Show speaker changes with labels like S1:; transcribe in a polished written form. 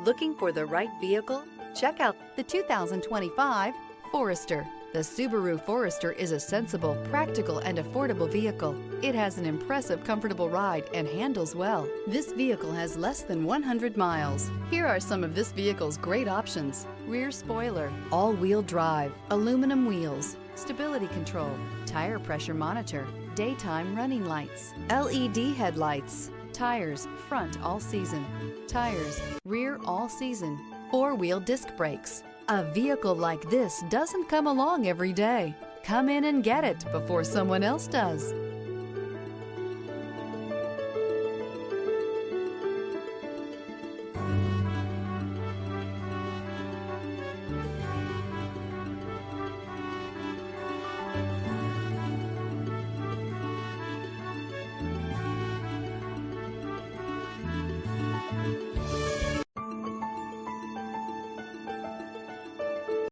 S1: Looking for the right vehicle? Check out the 2025 Forester. The Subaru Forester is a sensible, practical, and affordable vehicle. It has an impressive, comfortable ride and handles well. This vehicle has less than 100 miles. Here are some of this vehicle's great options: rear spoiler, all-wheel drive, aluminum wheels, stability control, tire pressure monitor, daytime running lights, LED headlights, tires front all season, tires rear all season, four-wheel disc brakes. A vehicle like this doesn't come along every day. Come in and get it before someone else does.